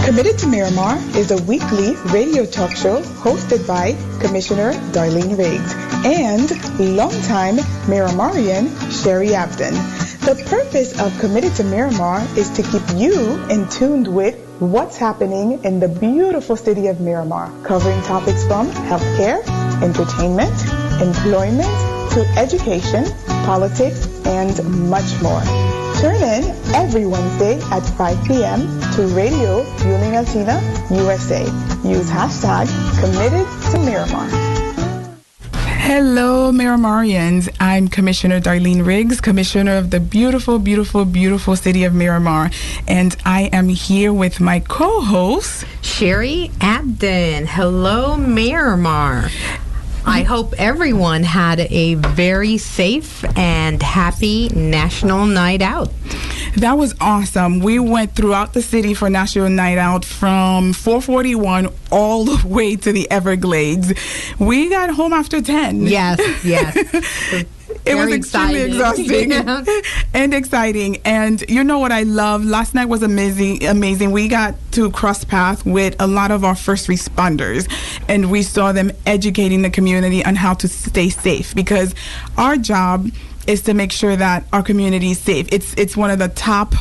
Committed to Miramar is a weekly radio talk show hosted by Commissioner Darlene Riggs and longtime Miramarian Sherry Abdon. The purpose of Committed to Miramar is to keep you in tune with what's happening in the beautiful city of Miramar, covering topics from healthcare, entertainment, employment, to education, politics, and much more. Tune in every Wednesday at 5 p.m. to Radio Union Latina USA. Use hashtag Committed to Miramar. Hello, Miramarians. I'm Commissioner Darlene Riggs, Commissioner of the beautiful, beautiful, beautiful city of Miramar. And I am here with my co-host, Sherry Abdon. Hello, Miramar. I hope everyone had a very safe and happy National Night Out. That was awesome. We went throughout the city for National Night Out from 441 all the way to the Everglades. We got home after 10. Yes. It was extremely exhausting and exciting. And you know what I love? Last night was amazing. We got to cross paths with a lot of our first responders, and we saw them educating the community on how to stay safe, because our job is to make sure that our community is safe. It's one of the top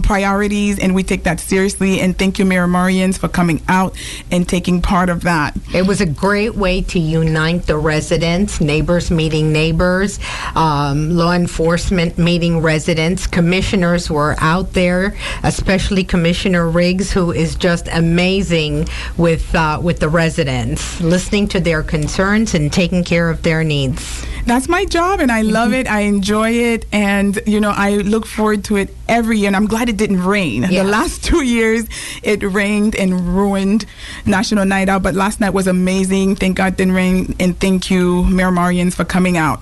priorities, and we take that seriously. And thank you, Miramarians, for coming out and taking part of that. It was a great way to unite the residents, neighbors meeting neighbors, law enforcement meeting residents. Commissioners were out there, especially Commissioner Riggs, who is just amazing with the residents, listening to their concerns and taking care of their needs. That's my job, and I love it. I enjoy it, and I look forward to it every year, and I'm glad it didn't rain. Yeah. The last 2 years it rained and ruined National Night Out, but last night was amazing. Thank God it didn't rain, and thank you, Miramarians, for coming out.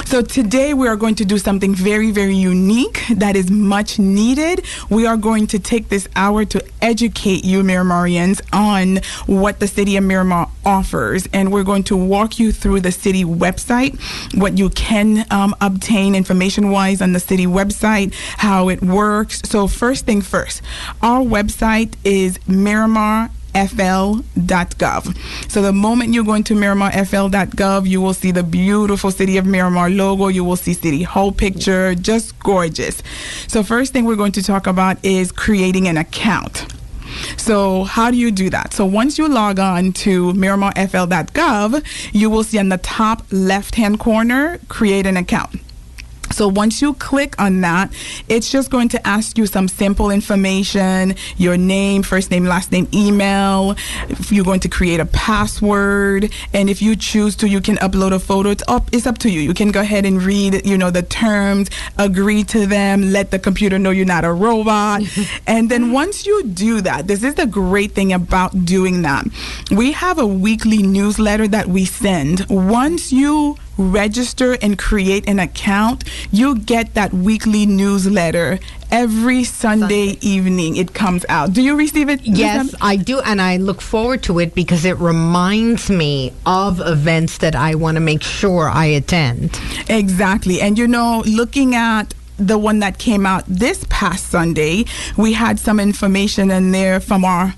So today we are going to do something very, very unique that is much needed. We are going to take this hour to educate you, Miramarians, on what the city of Miramar offers, and we're going to walk you through the city website, what you can obtain information-wise on the city website, how it works. So first thing first, our website is miramarfl.gov. So the moment you go into miramarfl.gov, you will see the beautiful City of Miramar logo. You will see City Hall picture, just gorgeous. So first thing we're going to talk about is creating an account. So how do you do that? So once you log on to miramarfl.gov, you will see on the top left-hand corner, create an account. So once you click on that, it's just going to ask you some simple information, your name, first name, last name, email. If you're going to create a password, and if you choose to, you can upload a photo. It's up to you. You can go ahead and read, the terms, agree to them, let the computer know you're not a robot. And then once you do that, this is the great thing about doing that. We have a weekly newsletter that we send. Once you register and create an account, you get that weekly newsletter every Sunday evening. It comes out. Do you receive it? Yes, I do, and I look forward to it because it reminds me of events that I want to make sure I attend. Exactly. And looking at the one that came out this past Sunday, we had some information in there from our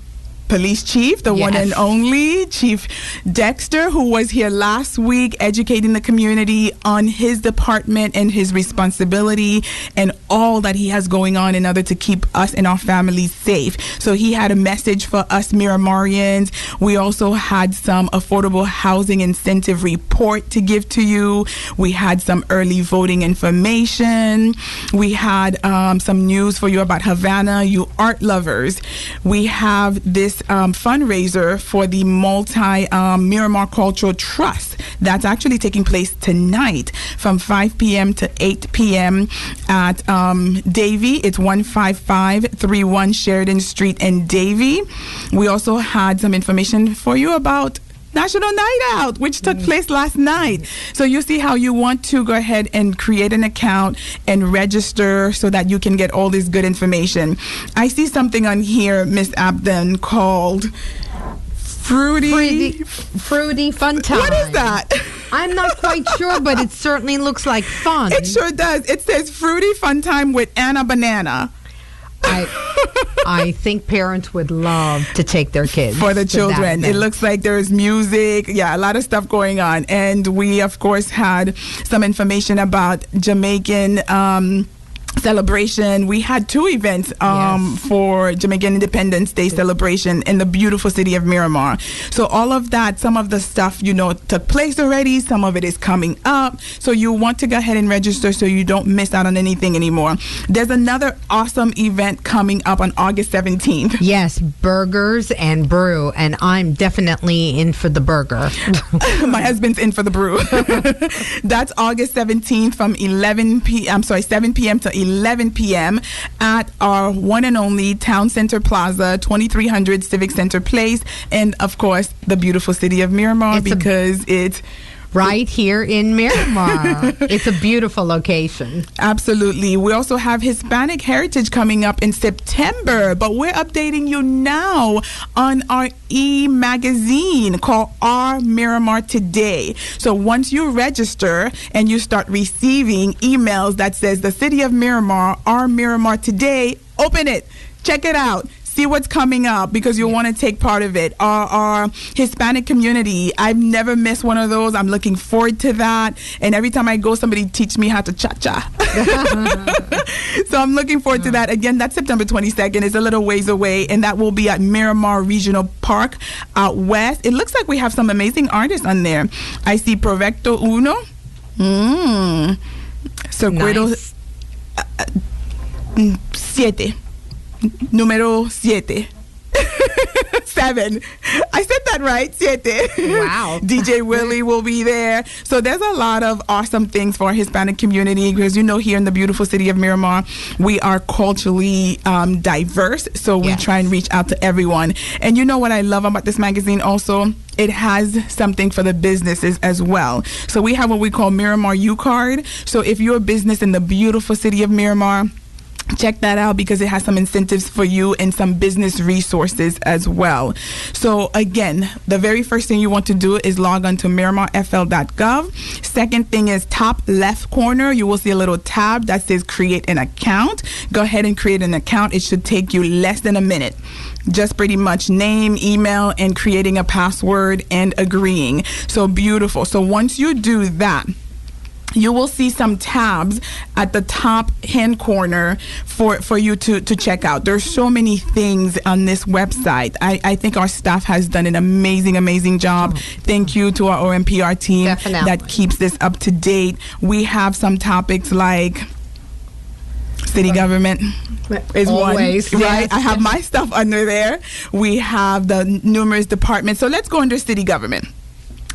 police chief, the one and only Chief Dexter, who was here last week educating the community on his department and his responsibility and all that he has going on in order to keep us and our families safe. So he had a message for us Miramarians. We also had some affordable housing incentive report to give to you. We had some early voting information. We had some news for you about Havana, you art lovers. We have this fundraiser for the Miramar Cultural Trust that's actually taking place tonight from 5 p.m. to 8 p.m. at Davie. It's 15531 Sheridan Street in Davie. We also had some information for you about National Night Out, which took place last night. So you see how you want to go ahead and create an account and register so that you can get all this good information. I see something on here, Miss Abdon, called Fruity Fun Time. What is that? I'm not quite sure, but it certainly looks like fun. It sure does. It says Fruity Fun Time with Anna Banana. I think parents would love to take their kids for the to children. that It looks like there's music, a lot of stuff going on. And we, of course, had some information about Jamaican celebration. We had 2 events for Jamaican Independence Day celebration in the beautiful city of Miramar. So all of that, some of the stuff, took place already. Some of it is coming up. So you want to go ahead and register so you don't miss out on anything anymore. There's another awesome event coming up on August 17th. Yes, burgers and brew. And I'm definitely in for the burger. My husband's in for the brew. That's August 17th from 7 p.m. to 11 p.m. at our one and only Town Center Plaza, 2300 Civic Center Place, and of course the beautiful city of Miramar, because it's right here in Miramar. It's a beautiful location. Absolutely. We also have Hispanic Heritage coming up in September, but we're updating you now on our e-magazine called Our Miramar Today. So once you register and you start receiving emails that says the City of Miramar, Our Miramar Today, open it, check it out. See what's coming up, because you'll want to take part of it. Our Hispanic community, I've never missed one of those. I'm looking forward to that. And every time I go, somebody teach me how to cha-cha. So I'm looking forward to that. Again, that's September 22nd. It's a little ways away, and that will be at Miramar Regional Park out west. It looks like we have some amazing artists on there. I see Proyecto Uno. Circuito Nice. 7. Número 7. 7. I said that right. 7. Wow. DJ Willie will be there. So there's a lot of awesome things for our Hispanic community, because here in the beautiful city of Miramar, we are culturally diverse. So we try and reach out to everyone. And you know what I love about this magazine also? It has something for the businesses as well. So we have what we call Miramar U Card. So if you're a business in the beautiful city of Miramar, check that out, because it has some incentives for you and some business resources as well. So again, the very first thing you want to do is log on to miramarfl.gov. Second thing is top left corner, you will see a little tab that says create an account. Go ahead and create an account. It should take you less than a minute. Just pretty much name, email, and creating a password and agreeing. So beautiful. So once you do that, you will see some tabs at the top hand corner for you to check out. There's so many things on this website. I think our staff has done an amazing job. Thank you to our OMPR team that keeps this up to date. We have some topics like city government is always one, right? Yes. I have my stuff under there. We have the numerous departments. So let's go under city government.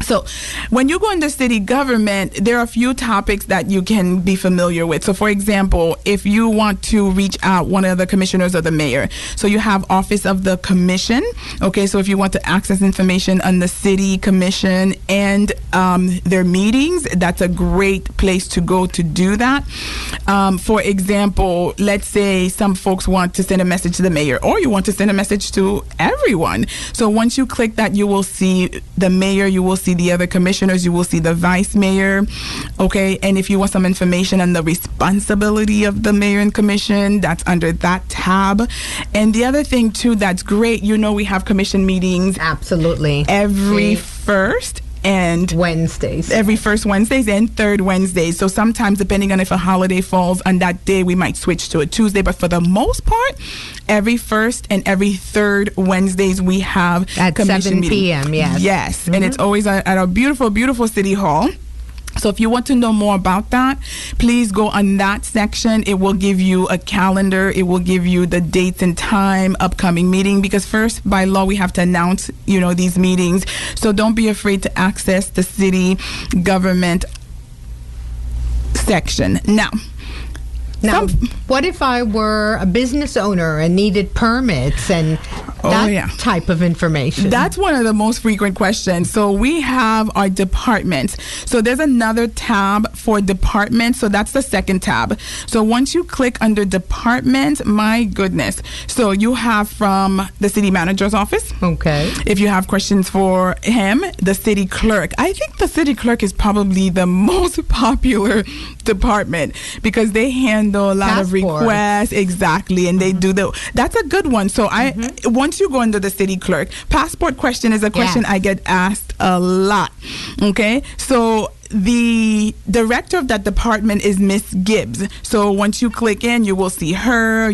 So when you go into city government, there are a few topics that you can be familiar with. So for example, if you want to reach out one of the commissioners or the mayor, so you have office of the commission. Okay, so if you want to access information on the city commission and their meetings, that's a great place to go to do that. For example, let's say some folks want to send a message to the mayor, or you want to send a message to everyone. So once you click that, you will see the mayor, you will see the other commissioners, you will see the vice mayor. Okay, and if you want some information on the responsibility of the mayor and commission, that's under that tab. And the other thing too that's great, we have commission meetings Absolutely. every first and Wednesdays. Every first Wednesdays and third Wednesdays. So sometimes, depending on if a holiday falls on that day, we might switch to a Tuesday. But for the most part, every first and every third Wednesdays, we have at commission 7 meeting. p.m. Yes. Yes, and it's always at our beautiful, beautiful city hall. So if you want to know more about that, please go on that section. It will give you a calendar. It will give you the dates and time, upcoming meeting, because first, by law, we have to announce, these meetings. So don't be afraid to access the city government section. Now, what if I were a business owner and needed permits and that type of information? That's one of the most frequent questions. So we have our departments. So there's another tab for departments. So that's the second tab. So once you click under departments, my goodness. So you have from the city manager's office. Okay. If you have questions for him, the city clerk. I think the city clerk is probably the most popular department because they handle a lot of requests. Exactly. And they do that's a good one. So once you go under the city clerk, passport question is a question I get asked a lot. Okay. So the director of that department is Miss Gibbs. So once you click in, you will see her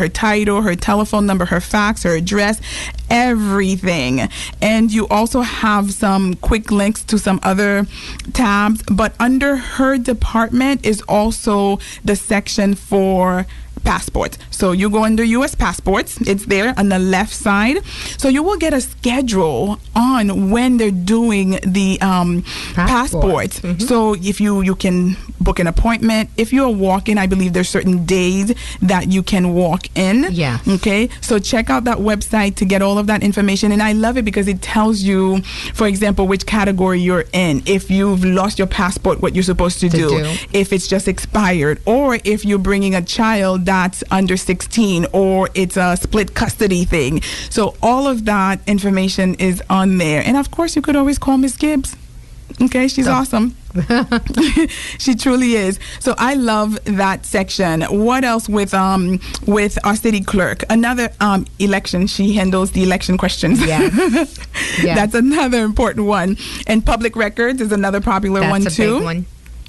title, her telephone number, her fax, her address, everything. And you also have some quick links to some other tabs. But under her department is also the section for passports. So you go under U.S. passports. It's there on the left side. So you will get a schedule on when they're doing the passports. So if you can book an appointment. If you're walking, I believe there's certain days that you can walk in. Yeah. Okay. So check out that website to get all of that information. And I love it because it tells you, for example, which category you're in. If you've lost your passport, what you're supposed to do. If it's just expired, or if you're bringing a child that's under 16, or it's a split custody thing. So all of that information is on there. And of course, you could always call Miss Gibbs. Okay, she's awesome. She truly is. So I love that section. What else with our city clerk? Another election. She handles the election questions. Yes. That's another important one. And public records is another popular one too. That's a big one.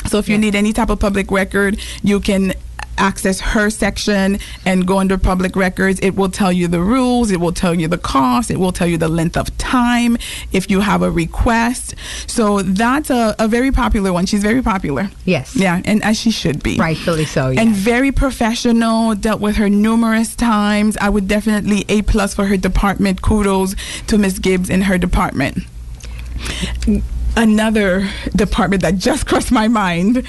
So if you need any type of public record, you can access her section and go under public records. It will tell you the rules. It will tell you the cost. It will tell you the length of time if you have a request. So that's a very popular one. She's very popular. Yes. Yeah, and as she should be. Rightfully so, yes. And very professional. Dealt with her numerous times. I would definitely A+ for her department. Kudos to Ms. Gibbs and her department. Another department that just crossed my mind.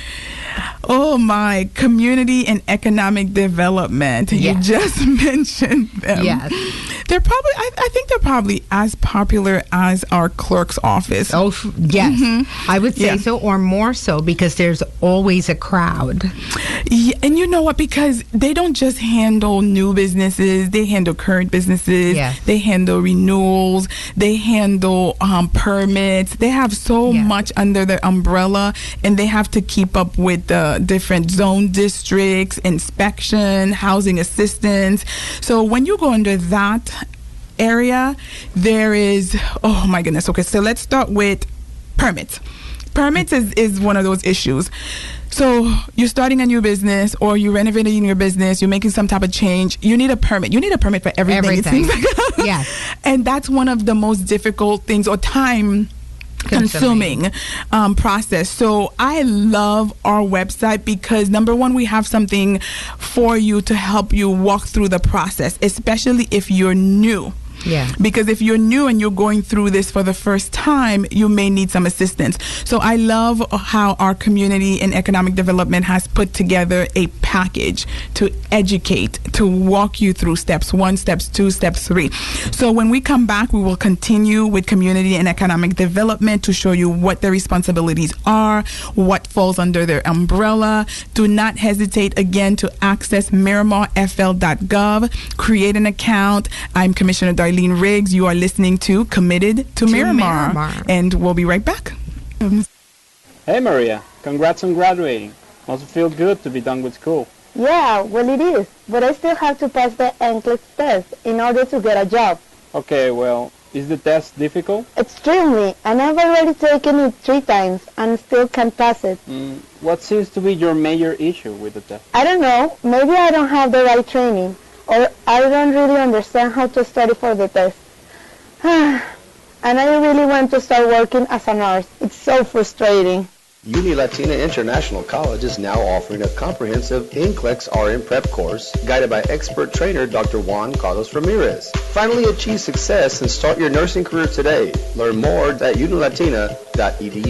Oh my, community and economic development. Yes. You just mentioned them. Yes. They're probably, I think they're probably as popular as our clerk's office. Oh, yes. I would say so, or more so, because there's always a crowd. Yeah, and you know what? Because they don't just handle new businesses. They handle current businesses. Yes. They handle renewals. They handle permits. They have so much under their umbrella, and they have to keep up with the different zone districts, inspection, housing assistance. So when you go under that area, there is, oh my goodness. Okay, so let's start with permits. Permits is one of those issues. So you're starting a new business, or you're renovating your business, you're making some type of change, you need a permit. You need a permit for everything. It seems like. Yes. And that's one of the most difficult things, or time consuming process. So I love our website because, number one, we have something for you to help you walk through the process, especially if you're new. Yeah. Because if you're new and you're going through this for the first time, you may need some assistance. So I love how our community and economic development has put together a package to educate, to walk you through steps 1, steps 2, steps 3. So when we come back, we will continue with community and economic development to show you what their responsibilities are, what falls under their umbrella. Do not hesitate again to access miramarfl.gov, create an account. I'm Commissioner Darlene Riggs. You are listening to Committed to Miramar. And we'll be right back. Hey Maria, congrats on graduating. Must feel good to be done with school. Yeah, well it is, but I still have to pass the NCLEX test in order to get a job. Okay, well, is the test difficult? Extremely, and I've already taken it 3 times and still can't pass it. What seems to be your major issue with the test? I don't know, maybe I don't have the right training, or I don't really understand how to study for the test. And I really want to start working as a nurse. It's so frustrating. Uni Latina International College is now offering a comprehensive NCLEX RN prep course guided by expert trainer Dr. Juan Carlos Ramirez. Finally achieve success and start your nursing career today. Learn more at unilatina.edu.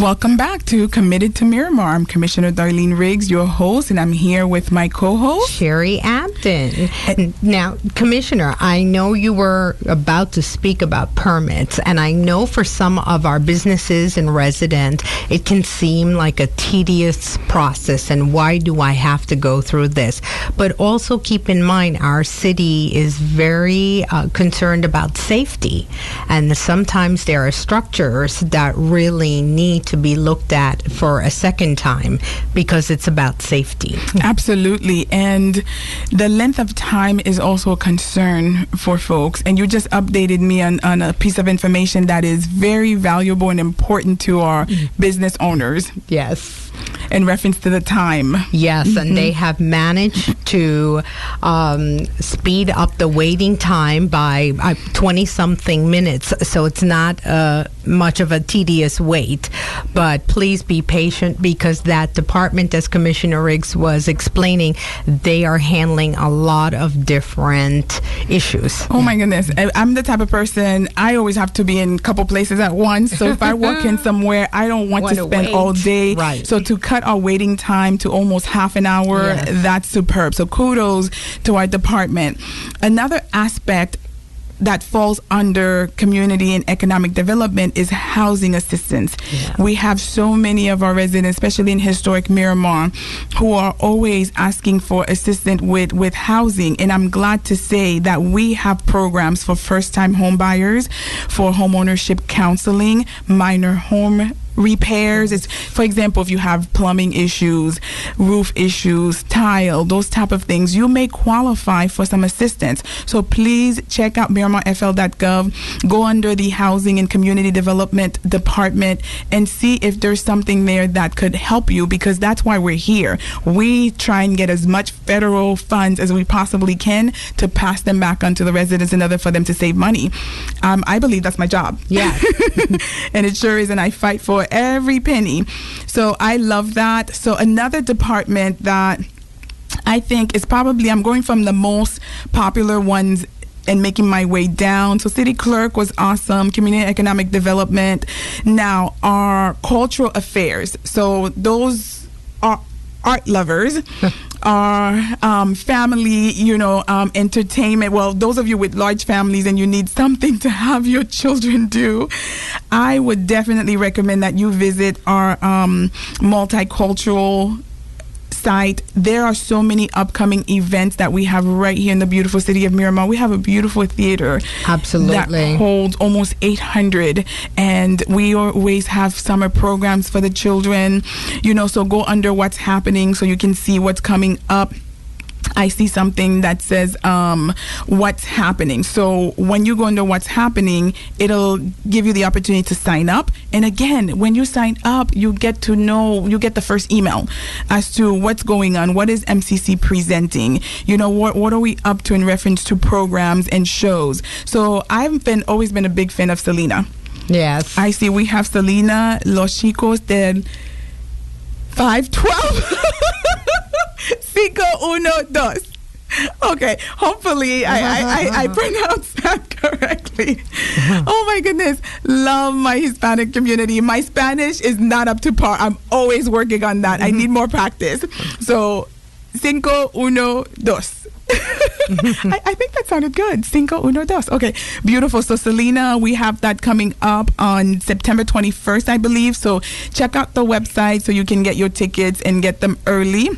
Welcome back to Committed to Miramar. I'm Commissioner Darlene Riggs, your host, and I'm here with my co-host, Sherry Abden. Now, Commissioner, I know you were about to speak about permits, and I know for some of our businesses and residents, it can seem like a tedious process, and why do I have to go through this? But also keep in mind, our city is very concerned about safety, and sometimes there are structures that really need need to be looked at for a second time because it's about safety. Absolutely. And the length of time is also a concern for folks. And you just updated me on a piece of information that is very valuable and important to our business owners. Yes. In reference to the time. Yes, and they have managed to speed up the waiting time by 20-something minutes. So it's not much of a tedious wait. But please be patient because that department, as Commissioner Riggs was explaining, they are handling a lot of different issues. Oh my goodness. I'm the type of person, I always have to be in a couple places at once. So if I walk in somewhere, I don't want to spend all day. Right. So to cut our waiting time to almost half an hour, that's superb. So kudos to our department. Another aspect that falls under community and economic development is housing assistance. Yeah. We have so many of our residents, especially in historic Miramar, who are always asking for assistance with housing. And I'm glad to say that we have programs for first-time home buyers, for home ownership counseling, minor home repairs. It's, for example, if you have plumbing issues, roof issues, tile, those type of things, you may qualify for some assistance. So please check out miramarfl.gov, go under the Housing and Community Development Department and see if there's something there that could help you, because that's why we're here. We try and get as much federal funds as we possibly can to pass them back onto the residents in order for them to save money. I believe that's my job. Yeah. And it sure is, and I fight for every penny. So I love that. So another department that I think is probably, I'm going from the most popular ones and making my way down. So city clerk was awesome, community and economic development. Now our cultural affairs. So those are art lovers. Our family, entertainment. Well, those of you with large families and you need something to have your children do, I would definitely recommend that you visit our multicultural site. There are so many upcoming events that we have right here in the beautiful city of Miramar. We have a beautiful theater. Absolutely. That holds almost 800, and we always have summer programs for the children. So go under what's happening so you can see what's coming up. I see something that says what's happening. So when you go under what's happening, it'll give you the opportunity to sign up. And again, when you sign up, you get to know, you get the first email as to what's going on. What is MCC presenting? What are we up to in reference to programs and shows? So I've always been a big fan of Selena. Yes. I see we have Selena, Los Chicos del 512. 512. Okay, hopefully I pronounced that correctly. Oh my goodness, love my Hispanic community. My Spanish is not up to par. I'm always working on that. I need more practice. So 512. I think that sounded good. 512. Okay, beautiful. So Selena, we have that coming up on September 21st, I believe. So check out the website so you can get your tickets and get them early.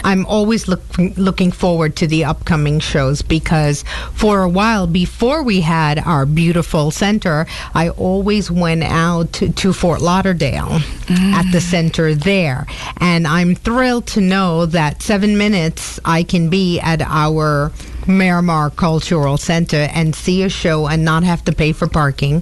I'm always looking forward to the upcoming shows because for a while before we had our beautiful center, I always went out to Fort Lauderdale at the center there. And I'm thrilled to know that 7 minutes I can be at our Miramar Cultural Center and see a show and not have to pay for parking.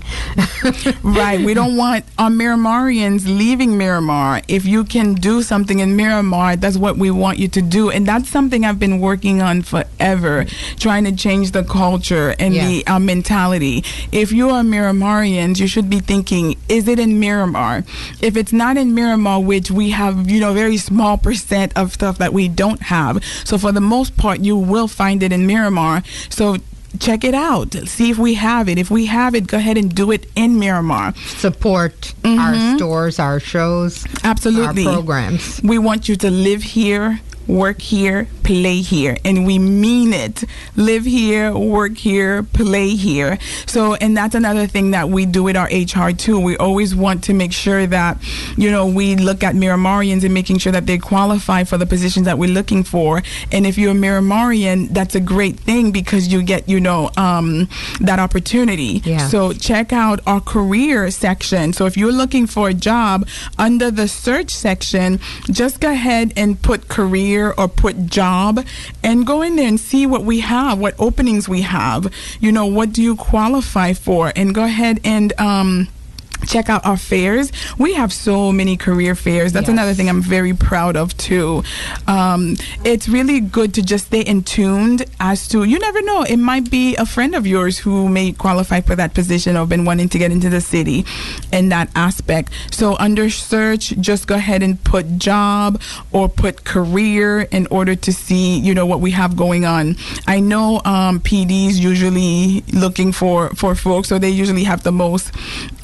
Right. We don't want our Miramarians leaving Miramar. If you can do something in Miramar, that's what we want you to do. And that's something I've been working on forever, trying to change the culture and the mentality. If you are Miramarians, you should be thinking, is it in Miramar? If it's not in Miramar, which we have, very small percent of stuff that we don't have. So for the most part, you will find it in Miramar. So check it out. See if we have it. If we have it, go ahead and do it in Miramar. Support our stores, our shows, absolutely, our programs. We want you to live here, work here, play here. And we mean it. Live here, work here, play here. So, and that's another thing that we do with our HR too. We always want to make sure that, we look at Miramarians and making sure that they qualify for the positions that we're looking for. And if you're a Miramarian, that's a great thing because you get, that opportunity. Yeah. So check out our career section. So if you're looking for a job, under the search section, just go ahead and put career or put job and go in there and see what we have, what openings we have. What do you qualify for? And go ahead and check out our fairs. We have so many career fairs. That's another thing I'm very proud of too. It's really good to just stay in tuned as to, you never know, it might be a friend of yours who may qualify for that position or been wanting to get into the city in that aspect. So under search, just go ahead and put job or put career in order to see, what we have going on. I know PD's usually looking for folks, so they usually have the most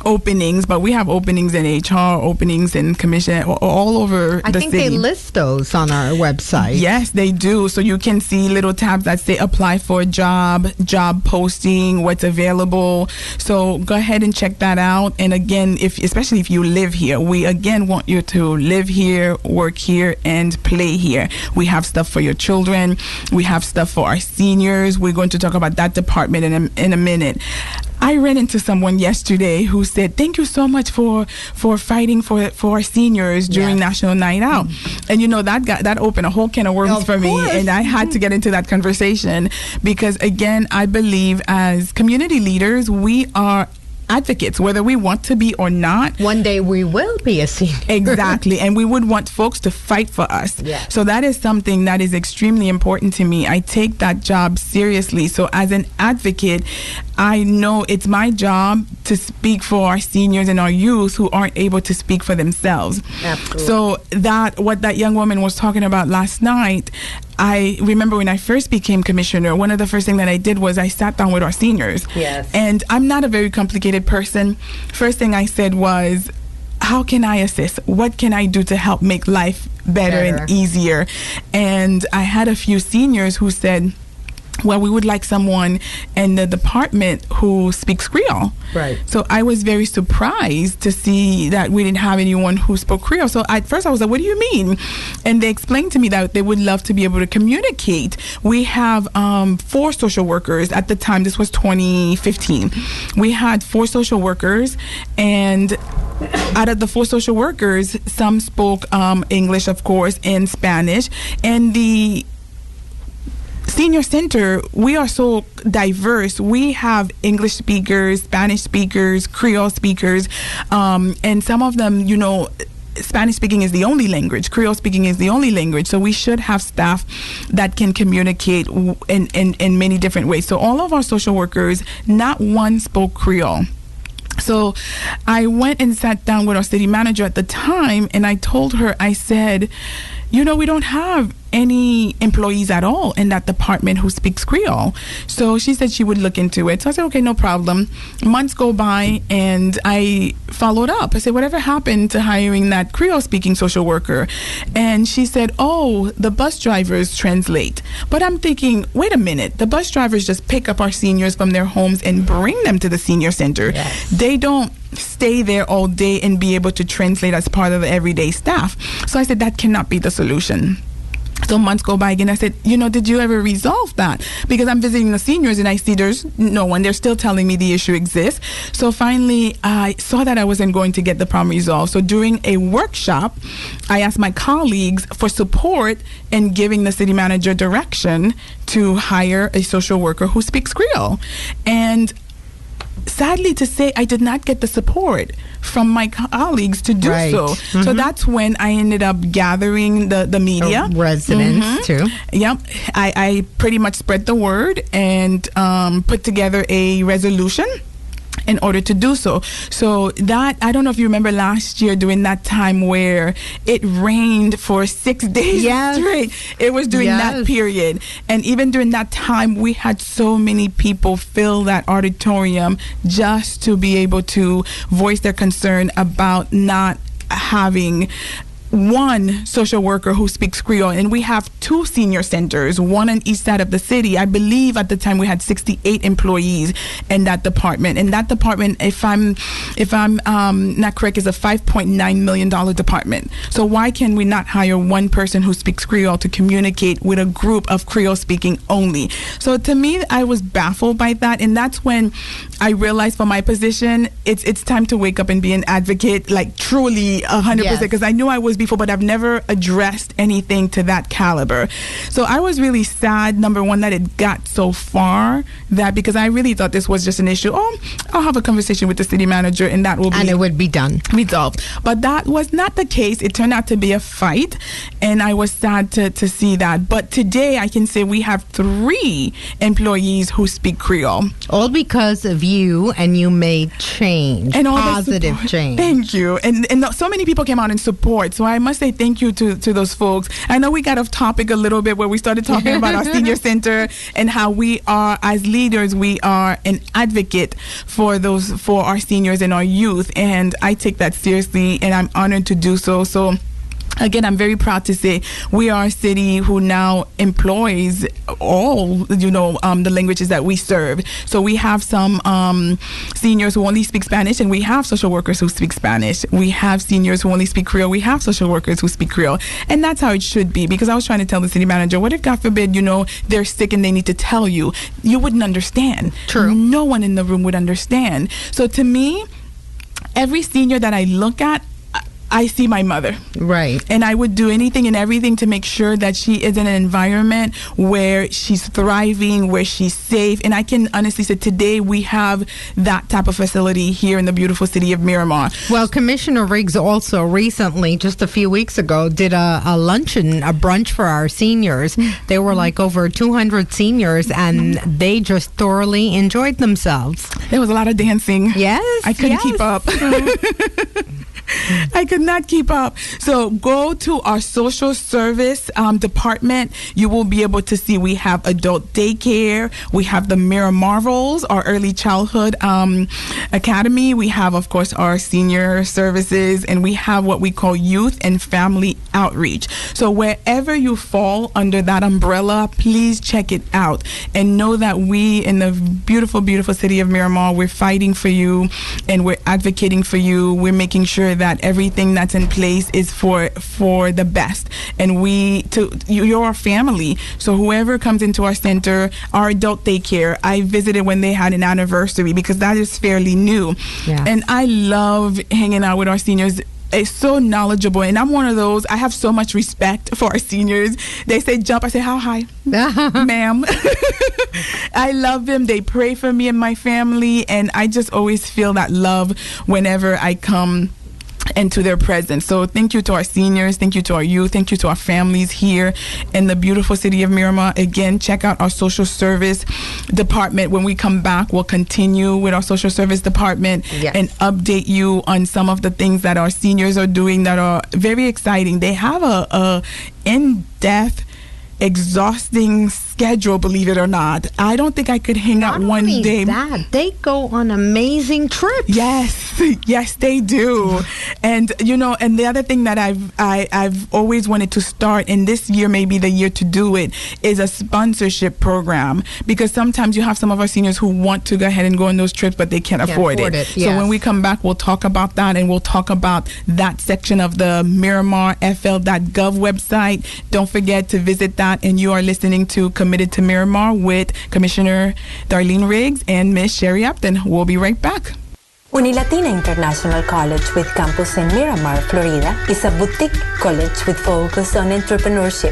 openings, but we have openings in HR, openings in commission, all over the city. I think they list those on our website. Yes, they do. So you can see little tabs that say apply for a job posting, what's available. So go ahead and check that out. And again, especially if you live here, we again want you to live here, work here, and play here. We have stuff for your children. We have stuff for our seniors. We're going to talk about that department in a minute. I ran into someone yesterday who said, thank you so much for fighting for our seniors during National Night Out. And that opened a whole can of worms for me. And I had to get into that conversation because, again, I believe as community leaders, we are advocates, whether we want to be or not. One day we will be a senior. Exactly. And we would want folks to fight for us. Yes. So that is something that is extremely important to me. I take that job seriously. So as an advocate, I know it's my job to speak for our seniors and our youth who aren't able to speak for themselves. Absolutely. So what that young woman was talking about last night, I remember when I first became commissioner, one of the first things that I did was I sat down with our seniors. Yes. And I'm not a very complicated person. First thing I said was, how can I assist? What can I do to help make life better and easier? And I had a few seniors who said, well, we would like someone in the department who speaks Creole. Right. So I was very surprised to see that we didn't have anyone who spoke Creole. So at first I was like, what do you mean? And they explained to me that they would love to be able to communicate. We have 4 social workers at the time. This was 2015. We had 4 social workers, and out of the 4 social workers, some spoke English, of course, and Spanish. And the Senior Center, we are so diverse. We have English speakers, Spanish speakers, Creole speakers, and some of them, Spanish speaking is the only language. Creole speaking is the only language. So we should have staff that can communicate in many different ways. So all of our social workers, not one spoke Creole. So I went and sat down with our city manager at the time, and I told her, I said, we don't have any employees at all in that department who speaks Creole. So she said she would look into it. So I said, okay, no problem. Months go by, and I followed up. I said, whatever happened to hiring that Creole speaking social worker? And she said, oh, the bus drivers translate. But I'm thinking, wait a minute, the bus drivers just pick up our seniors from their homes and bring them to the senior center. Yes. They don't stay there all day and be able to translate as part of the everyday staff. So I said, that cannot be the solution. So months go by again. I said, did you ever resolve that? Because I'm visiting the seniors and I see there's no one. They're still telling me the issue exists. So finally, I saw that I wasn't going to get the problem resolved. So during a workshop, I asked my colleagues for support in giving the city manager direction to hire a social worker who speaks Creole. And sadly to say, I did not get the support from my colleagues to do so. Mm-hmm. So that's when I ended up gathering the media. Residents, too. Yep. I pretty much spread the word and put together a resolution in order to do so. So that, I don't know if you remember last year during that time where it rained for 6 days straight. It was during that period. And even during that time, we had so many people fill that auditorium just to be able to voice their concern about not having one social worker who speaks Creole, and we have 2 senior centers, one on each side of the city. I believe at the time we had 68 employees in that department. And that department, if I'm not correct, is a $5.9 million department. So why can we not hire one person who speaks Creole to communicate with a group of Creole speaking only? So to me, I was baffled by that, and that's when I realized for my position, it's time to wake up and be an advocate, like truly 100%, because I knew I was before, but I've never addressed anything to that caliber. So I was really sad, number one, that it got so far, that because I really thought this was just an issue. Oh, I'll have a conversation with the city manager and that will be... And it would be done. Resolved. But that was not the case. It turned out to be a fight, and I was sad to see that. But today I can say we have 3 employees who speak Creole. All because of you, and you made change. And all positive change. Thank you. And so many people came out in support. So I must say thank you to those folks. I know we got off topic a little bit where we started talking about our senior center and how we are, as leaders, we are an advocate for our seniors and our youth. And I take that seriously, and I'm honored to do so. So again, I'm very proud to say we are a city who now employs all, the languages that we serve. So we have some seniors who only speak Spanish, and we have social workers who speak Spanish. We have seniors who only speak Creole. We have social workers who speak Creole. And that's how it should be, because I was trying to tell the city manager, what if, God forbid, they're sick and they need to tell you? You wouldn't understand. True. No one in the room would understand. So to me, every senior that I look at, I see my mother. Right. And I would do anything and everything to make sure that she is in an environment where she's thriving, where she's safe. And I can honestly say today we have that type of facility here in the beautiful city of Miramar. Well, Commissioner Riggs also recently, just a few weeks ago, did a luncheon, a brunch for our seniors. There were like over 200 seniors, and they just thoroughly enjoyed themselves. There was a lot of dancing. Yes. I couldn't keep up. I could not keep up. So go to our social service department. You will be able to see we have adult daycare. We have the Miramarvels, our early childhood academy. We have, of course, our senior services, and we have what we call youth and family outreach. So wherever you fall under that umbrella, please check it out and know that we in the beautiful, beautiful city of Miramar, we're fighting for you and we're advocating for you. We're making sure that everything that's in place is for the best. And you're our family. So whoever comes into our center, our adult daycare, I visited when they had an anniversary because that is fairly new. Yeah. And I love hanging out with our seniors. It's so knowledgeable, and I'm one of those. I have so much respect for our seniors. They say jump, I say how high, ma'am. I love them. They pray for me and my family, and I just always feel that love whenever I come into their presence. So thank you to our seniors, thank you to our youth, thank you to our families here in the beautiful city of Miramar. Again, check out our social service department. When we come back, we'll continue with our social service department and update you on some of the things that our seniors are doing that are very exciting. They have a in-depth, exhausting schedule, believe it or not. I don't think I could hang out one day. They go on amazing trips. Yes, they do. And and the other thing that I've always wanted to start, and this year may be the year to do it, is a sponsorship program, because sometimes you have some of our seniors who want to go ahead and go on those trips, but they can't afford it. Yes. So when we come back, we'll talk about that, and we'll talk about that section of the miramarfl.gov website. Don't forget to visit that. And you are listening to Committed to Miramar with Commissioner Darlene Riggs and Miss Sherry Upton. We'll be right back. Unilatina International College with campus in Miramar, Florida is a boutique college with focus on entrepreneurship.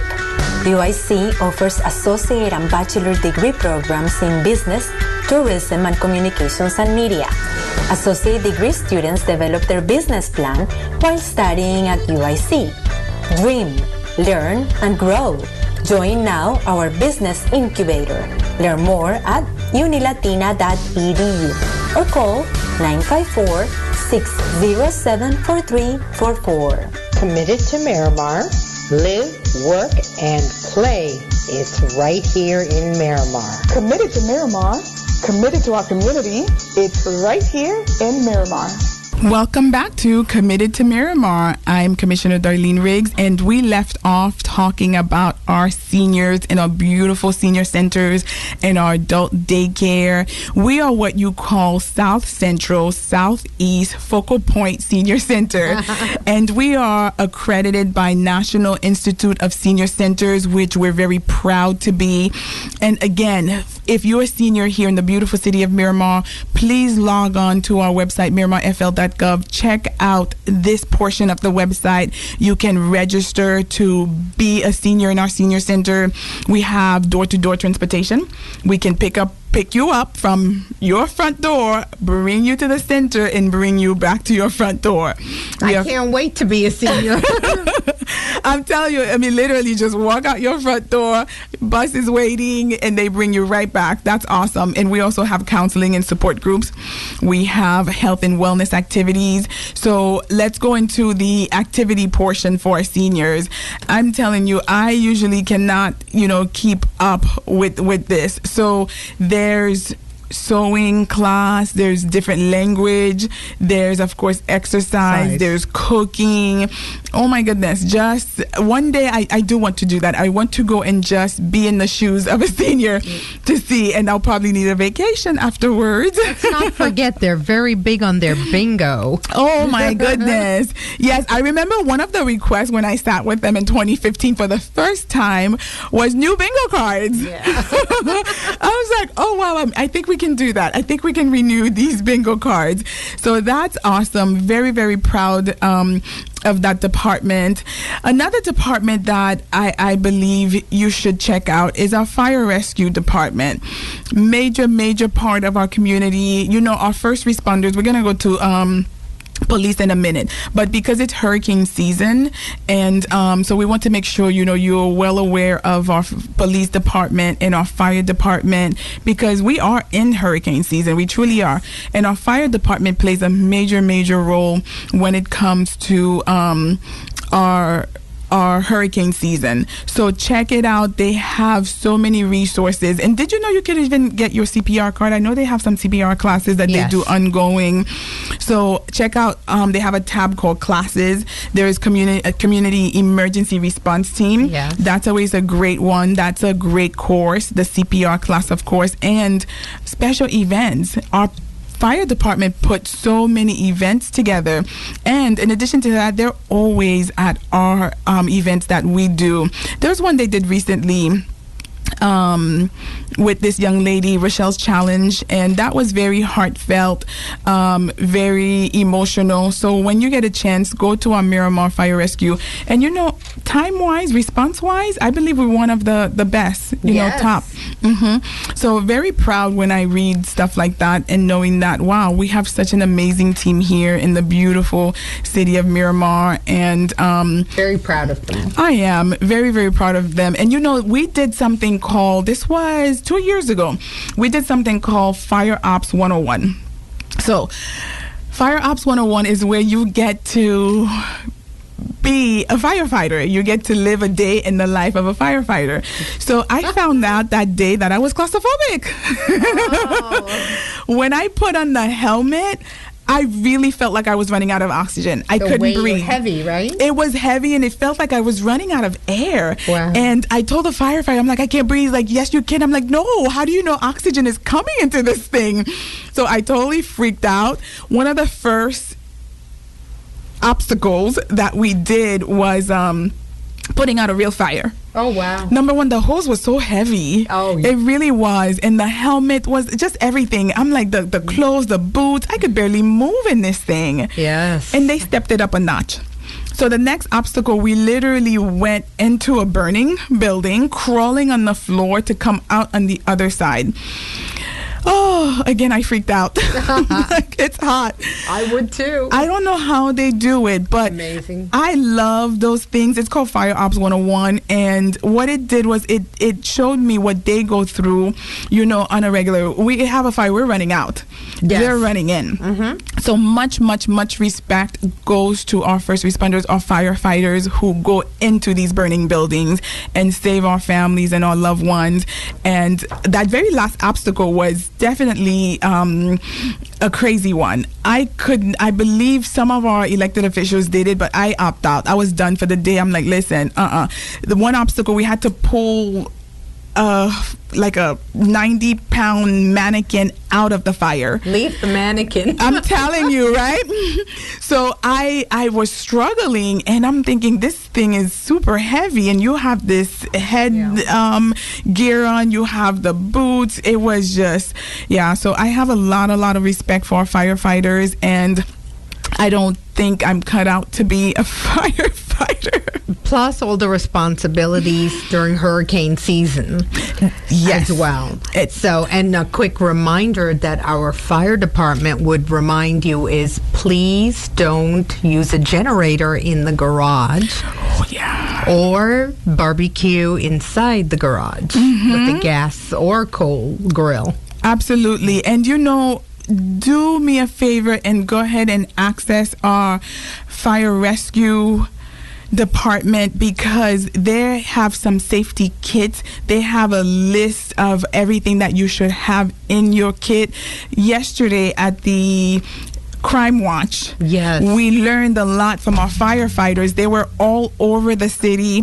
UIC offers associate and bachelor degree programs in business, tourism, and communications and media. Associate degree students develop their business plan while studying at UIC. Dream, learn, and grow. Join now our business incubator. Learn more at unilatina.edu or call 954-607-4344. Committed to Miramar, live, work, and play. It's right here in Miramar. Committed to Miramar, committed to our community. It's right here in Miramar. Welcome back to Committed to Miramar. I'm Commissioner Darlene Riggs, and we left off talking about our seniors in our beautiful senior centers and our adult daycare. We are what you call South Central, Southeast Focal Point Senior Center, and we are accredited by National Institute of Senior Centers, which we're very proud to be. And again, if you're a senior here in the beautiful city of Miramar, please log on to our website, miramarfl.gov. Check out this portion of the website. You can register to be a senior in our senior center. We have door-to-door transportation. We can pick you up from your front door, bring you to the center, and bring you back to your front door. I can't wait to be a senior. I'm telling you, I mean, literally just walk out your front door, bus is waiting, and they bring you right back. That's awesome. And we also have counseling and support groups. We have health and wellness activities. So let's go into the activity portion for our seniors. I'm telling you, I usually cannot, keep up with this. So there's sewing class, there's different language, there's of course exercise, there's cooking. Oh my goodness, just one day I do want to do that. I want to go and just be in the shoes of a senior to see, and I'll probably need a vacation afterwards. Let's not forget they're very big on their bingo. Oh my goodness. Yes, I remember one of the requests when I sat with them in 2015 for the first time was new bingo cards. Yeah. I was like, oh wow, I think we can do that. I think we can renew these bingo cards. So that's awesome. Very, very proud of that department. Another department that I believe you should check out is our fire rescue department. Major part of our community. Our first responders, we're going to go to police in a minute, but because it's hurricane season, and so we want to make sure you're well aware of our police department and our fire department, because we are in hurricane season. We truly are, and our fire department plays a major role when it comes to our hurricane season. So check it out. They have so many resources. And did you know you could even get your CPR card? I know they have some CPR classes that they do ongoing. So check out, they have a tab called classes. There is community emergency response team. Yes. That's always a great one. That's a great course, the CPR class, of course, and special events. Our fire department put so many events together, and in addition to that, they're always at our events that we do. There's one they did recently with this young lady, Rochelle's Challenge, and that was very heartfelt, very emotional. So when you get a chance, go to our Miramar Fire Rescue. And time-wise, response-wise, I believe we're one of the best, top. So very proud when I read stuff like that and knowing that, wow, we have such an amazing team here in the beautiful city of Miramar. And very proud of them. I am very, very proud of them. And we did something called, this was 2 years ago, we did something called Fire Ops 101. So Fire Ops 101 is where you get to be a firefighter. You get to live a day in the life of a firefighter. So I found out that day that I was claustrophobic. Oh. When I put on the helmet, I really felt like I was running out of oxygen. I couldn't breathe. It was heavy, right? It was heavy, and it felt like I was running out of air. Wow. And I told the firefighter, I'm like, I can't breathe. Like, yes, you can. I'm like, no, how do you know oxygen is coming into this thing? So I totally freaked out. One of the first obstacles that we did was putting out a real fire. Oh, wow. Number one, the hose was so heavy. Oh, yeah. It really was. And the helmet was just everything. I'm like, the clothes, the boots, I could barely move in this thing. Yes. And they stepped it up a notch. So the next obstacle, we literally went into a burning building, crawling on the floor to come out on the other side. Oh, again, I freaked out. Like, it's hot. I would too. I don't know how they do it, but amazing. I love those things. It's called Fire Ops 101, and what it did was it showed me what they go through, on a regular. We have a fire, we're running out. Yes. They're running in. Mm-hmm. So much respect goes to our first responders, our firefighters who go into these burning buildings and save our families and our loved ones. And that very last obstacle was definitely a crazy one. I believe some of our elected officials did it, but I opted out. I was done for the day. I'm like, listen, the one obstacle, we had to pull like a 90-pound mannequin out of the fire. Leave the mannequin. I'm telling you, right? So I was struggling, and I'm thinking, this thing is super heavy, and you have this head gear on, you have the boots. It was just, so I have a lot of respect for our firefighters, and I don't think I'm cut out to be a firefighter. Plus all the responsibilities during hurricane season as well. So, and a quick reminder that our fire department would remind you is please don't use a generator in the garage. Oh, yeah. Or barbecue inside the garage with a gas or coal grill. Absolutely. And do me a favor and go ahead and access our fire rescue department, because they have some safety kits. They have a list of everything that you should have in your kit. Yesterday at the Crime Watch, we learned a lot from our firefighters. They were all over the city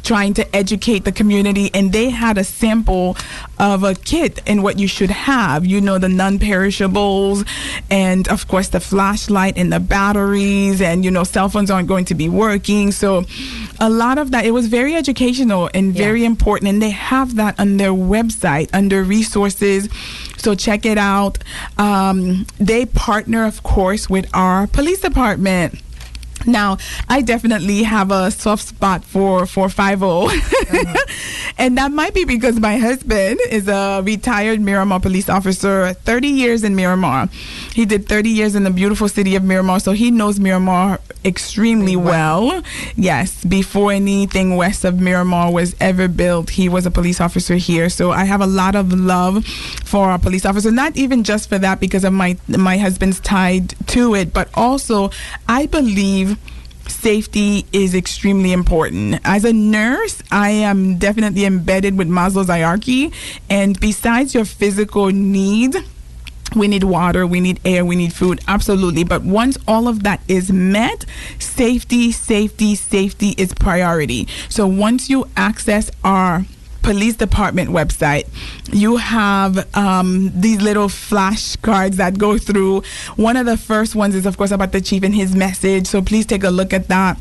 trying to educate the community, and they had a sample of a kit and what you should have, the non-perishables, and of course the flashlight and the batteries, and cell phones aren't going to be working. So a lot of that, it was very educational and very important, and they have that on their website under resources. So check it out. They partner, of course, with our police department. Now, I definitely have a soft spot for 450. And that might be because my husband is a retired Miramar police officer, 30 years in Miramar. He did 30 years in the beautiful city of Miramar, so he knows Miramar extremely well. Yes, before anything west of Miramar was ever built, he was a police officer here. So I have a lot of love for our police officer, not even just for that because of my husband's tied to it, but also I believe safety is extremely important. As a nurse, I am definitely embedded with Maslow's hierarchy, and besides your physical needs, we need water, we need air, we need food, absolutely. But once all of that is met, safety is priority. So once you access our police department website, you have these little flashcards that go through. One of the first ones is, of course, about the chief and his message. So please take a look at that.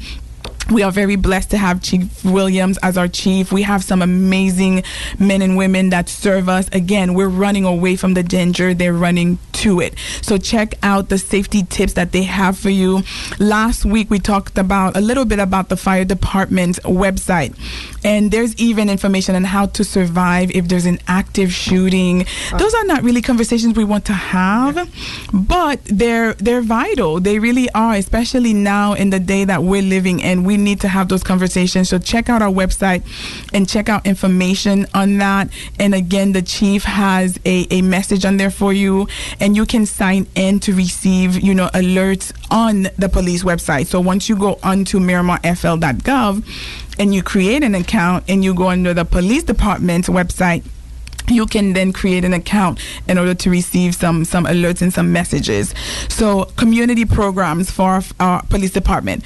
We are very blessed to have Chief Williams as our chief. We have some amazing men and women that serve us. Again, we're running away from the danger. They're running to it. So check out the safety tips that they have for you. Last week, we talked about a little bit about the fire department's website. And there's even information on how to survive if there's an active shooting. Those are not really conversations we want to have, but they're vital. They really are, especially now in the day that we're living in. We need to have those conversations. So check out our website and check out information on that. And again, the chief has a message on there for you, and you can sign in to receive, alerts on the police website. So once you go onto miramarfl.gov and you create an account and you go under the police department's website, you can then create an account in order to receive some alerts and some messages. So community programs for our police department.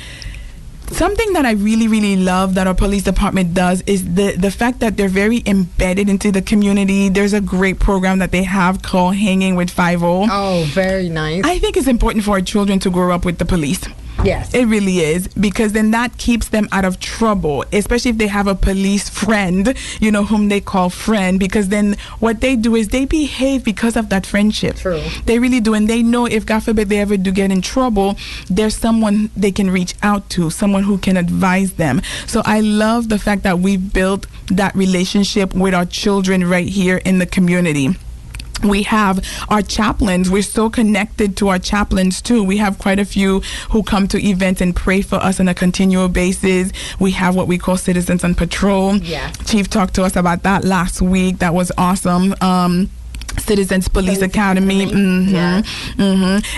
Something that I really, really love that our police department does is the fact that they're very embedded into the community. There's a great program that they have called Hanging with 50. Oh, very nice. I think it's important for our children to grow up with the police. Yes. It really is, because then that keeps them out of trouble, especially if they have a police friend, whom they call friend, because then what they do is they behave because of that friendship. True. They really do, and they know if, God forbid, they ever do get in trouble, there's someone they can reach out to, someone who can advise them. So I love the fact that we've built that relationship with our children right here in the community. We have our chaplains. We're so connected to our chaplains too. We have quite a few who come to events and pray for us on a continual basis. We have what we call Citizens on Patrol. Yeah. Chief talked to us about that last week. That was awesome. Citizens Police Academy.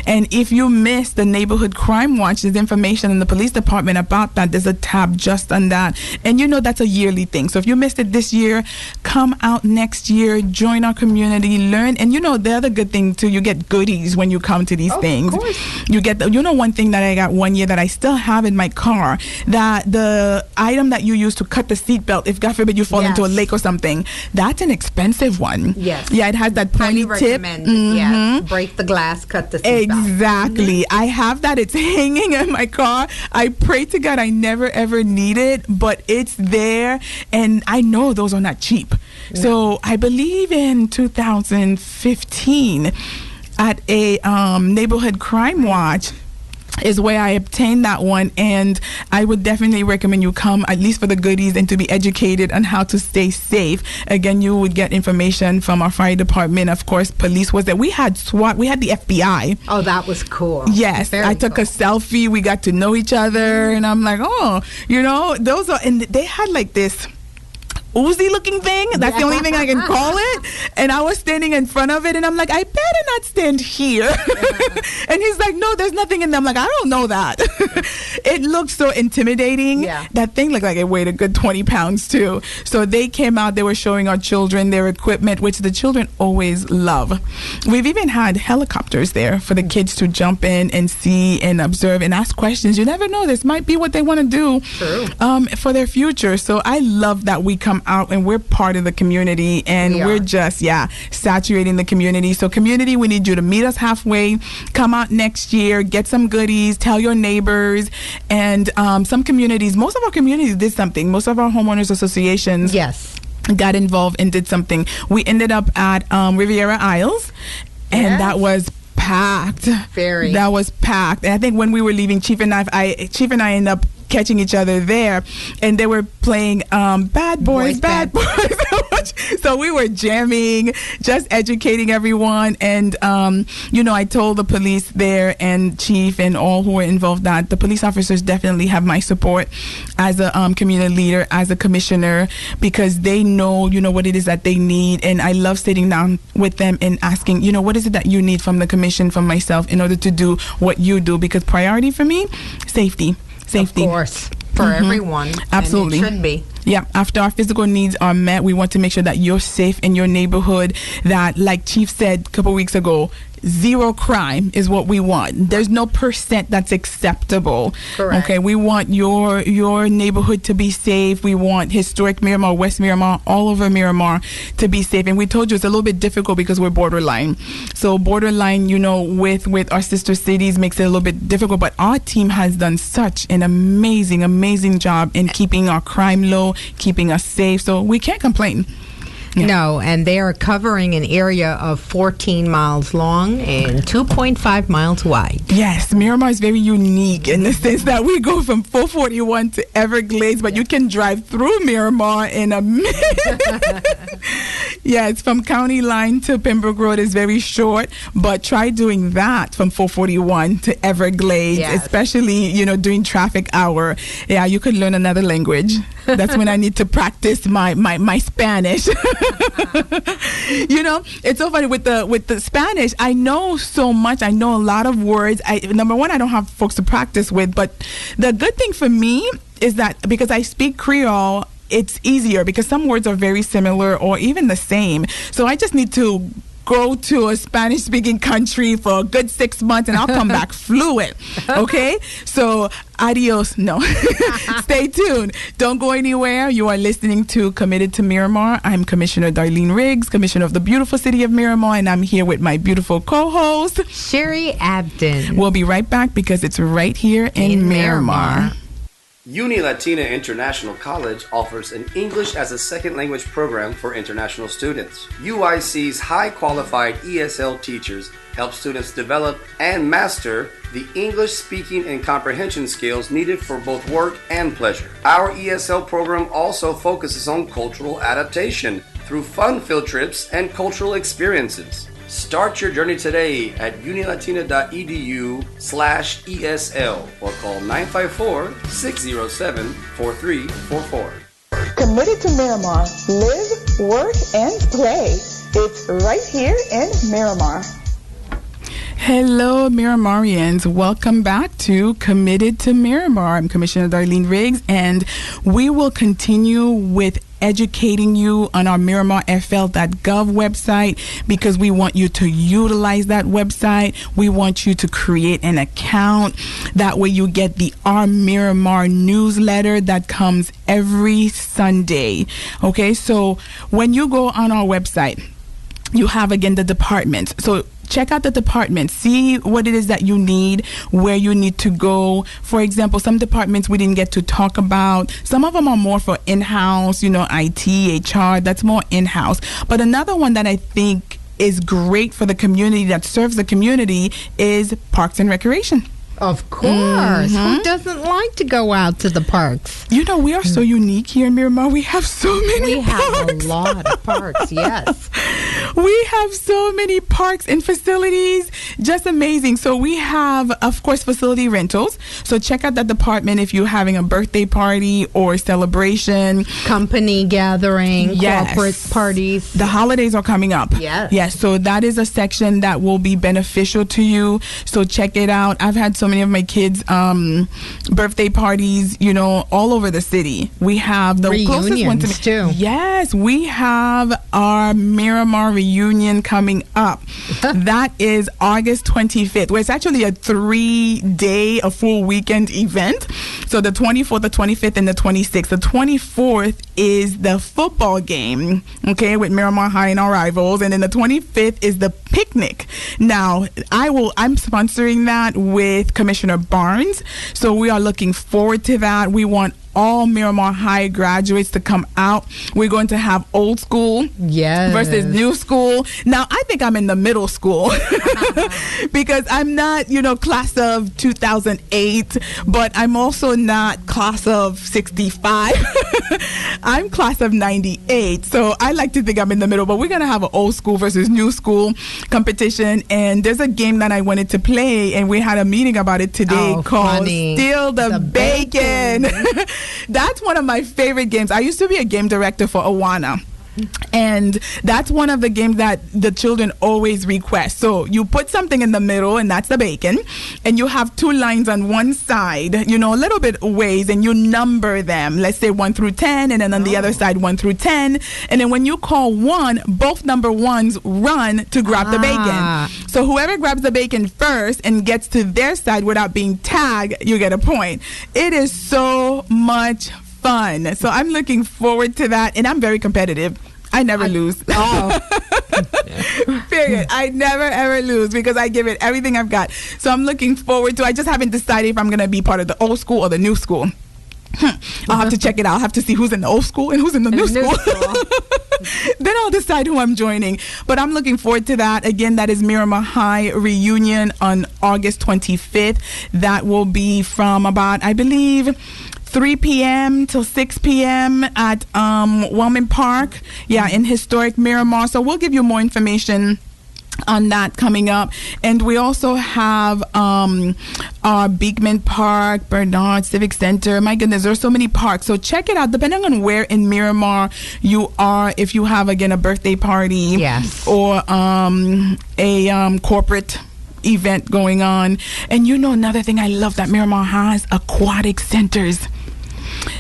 And if you missed the Neighborhood Crime Watch, there's information in the police department about that. There's a tab just on that. And that's a yearly thing. So if you missed it this year, come out next year, join our community, learn. And the other good thing too, you get goodies when you come to these things. Of course. You get one thing that I got one year that I still have in my car, that the item that you use to cut the seatbelt, if God forbid you fall into a lake or something, that's an expensive one. Yes. Yeah, it has that pointy tip. Yes. Break the glass, cut the seatbelt. Exactly. I have that. It's hanging in my car. I pray to God I never ever need it, but it's there, and I know those are not cheap. No. So I believe in 2015 at a Neighborhood Crime Watch is where I obtained that one, and I would definitely recommend you come at least for the goodies and to be educated on how to stay safe. Again, you would get information from our fire department. Of course, police was there. We had SWAT. We had the FBI. Oh, that was cool. Yes. I took a selfie. We got to know each other, and I'm like, those are, and they had like this Uzi looking thing. That's the only thing I can call it. And I was standing in front of it, and I'm like, I better not stand here. And he's like, no, there's nothing in there. I'm like, I don't know that. It looked so intimidating. Yeah. That thing looked like it weighed a good 20 pounds too. So they came out, they were showing our children their equipment, which the children always love. We've even had helicopters there for the kids to jump in and see and observe and ask questions. You never know, this might be what they want to do for their future. So I love that we come out and we're part of the community, and we're just saturating the community. So community, we need you to meet us halfway. Come out next year, get some goodies, tell your neighbors. And some communities, most of our communities did something. Most of our homeowners associations got involved and did something. We ended up at Riviera Isles, and that was packed. That was packed. And I think when we were leaving, Chief and I ended up catching each other there, and they were playing Bad Boys. So we were jamming, just educating everyone. And I told the police there and chief and all who were involved that the police officers definitely have my support as a community leader, as a commissioner, because they know what it is that they need. And I love sitting down with them and asking, what is it that you need from the commission, from myself, in order to do what you do? Because priority for me, safety. Of course, for everyone. Absolutely. And it should be. Yeah, after our physical needs are met, we want to make sure that you're safe in your neighborhood, that, like Chief said a couple weeks ago, zero crime is what we want. There's no % that's acceptable. Correct. Okay, we want your neighborhood to be safe. We want historic Miramar, West Miramar, all over Miramar to be safe. And we told you it's a little bit difficult because we're borderline. So borderline, with our sister cities makes it a little bit difficult. But our team has done such an amazing job in keeping our crime low, keeping us safe. So we can't complain. Yeah. No, and they are covering an area of 14 miles long and 2.5 miles wide. Yes, Miramar is very unique in the sense that we go from 441 to Everglades, but you can drive through Miramar in a minute. Yeah, it's from County Line to Pembroke Road is very short, but try doing that from 441 to Everglades, especially, during traffic hour. Yeah, you could learn another language. That's when I need to practice my Spanish. It's so funny with the Spanish. I know so much. I know a lot of words. Number one, I don't have folks to practice with, but the good thing for me is that because I speak Creole, it's easier because some words are very similar or even the same. So I just need to go to a Spanish-speaking country for a good 6 months and I'll come back fluent. Okay? So, adios. No. Stay tuned. Don't go anywhere. You are listening to Committed to Miramar. I'm Commissioner Darlene Riggs, Commissioner of the beautiful City of Miramar, and I'm here with my beautiful co-host, Sherry Abden. We'll be right back because it's right here in Miramar. Uni Latina International College offers an English as a second language program for international students. UIC's high qualified ESL teachers help students develop and master the English speaking and comprehension skills needed for both work and pleasure. Our ESL program also focuses on cultural adaptation through fun field trips and cultural experiences. Start your journey today at unilatina.edu/ESL or call 954-607-4344. Committed to Miramar. Live, work, and play. It's right here in Miramar. Hello, Miramarians. Welcome back to Committed to Miramar. I'm Commissioner Darlene Riggs, and we will continue with educating you on our miramarfl.gov website because we want you to utilize that website. We want you to create an account. That way you get the Our Miramar newsletter that comes every Sunday. Okay, so when you go on our website, you have, again, the departments. So check out the department, see what it is that you need, where you need to go. For example, some departments we didn't get to talk about. Some of them are more for in-house, IT, HR, that's more in-house. But another one that I think is great for the community, that serves the community, is Parks and Recreation. Of course. Who doesn't like to go out to the parks? We are so unique here in Miramar. We have so many parks. We have a lot of parks, yes. We have so many parks and facilities. Just amazing. So we have, of course, facility rentals. So check out that department if you're having a birthday party or celebration. Company gathering, corporate parties. The holidays are coming up. Yes. So that is a section that will be beneficial to you. So check it out. I've had so many of my kids' birthday parties, all over the city. We have the closest one to me too. Yes, we have our Miramar reunion coming up. That is August 25th, where it's actually a 3-day, a full weekend event. So the 24th, the 25th, and the 26th. The 24th is the football game, okay, with Miramar High and our rivals, and then the 25th is the picnic. Now, I'm sponsoring that with Commissioner Barnes, so we are looking forward to that. We want all Miramar High graduates to come out. We're going to have old school versus new school. Now, I think I'm in the middle school because I'm not, class of 2008, but I'm also not class of 65. I'm class of 98. So I like to think I'm in the middle, but we're going to have an old school versus new school competition. And there's a game that I wanted to play, and we had a meeting about it today called Steal the Bacon. That's one of my favorite games. I used to be a game director for Awana. And that's one of the games that the children always request. So you put something in the middle, and that's the bacon. And you have 2 lines on one side, a little bit ways, and you number them. Let's say 1 through 10, and then on the other side 1 through 10. And then when you call 1, both number ones run to grab the bacon. So whoever grabs the bacon first and gets to their side without being tagged, you get a point. It is so much fun. So I'm looking forward to that, and I'm very competitive. I never lose. Period. I never ever lose because I give it everything I've got. So I'm looking forward to. I just haven't decided if I'm going to be part of the old school or the new school. I'll have to check it out. I'll have to see who's in the old school and who's in the new school. Then I'll decide who I'm joining. But I'm looking forward to that. Again, that is Miramar High reunion on August 25th. That will be from about, I believe, 3 p.m. till 6 p.m. at Wellman Park, in historic Miramar. So we'll give you more information on that coming up. And we also have our Beekman Park, Bernard Civic Center. My goodness, there's so many parks. So check it out, depending on where in Miramar you are. If you have, again, a birthday party or a corporate event going on. And another thing I love that Miramar has, aquatic centers.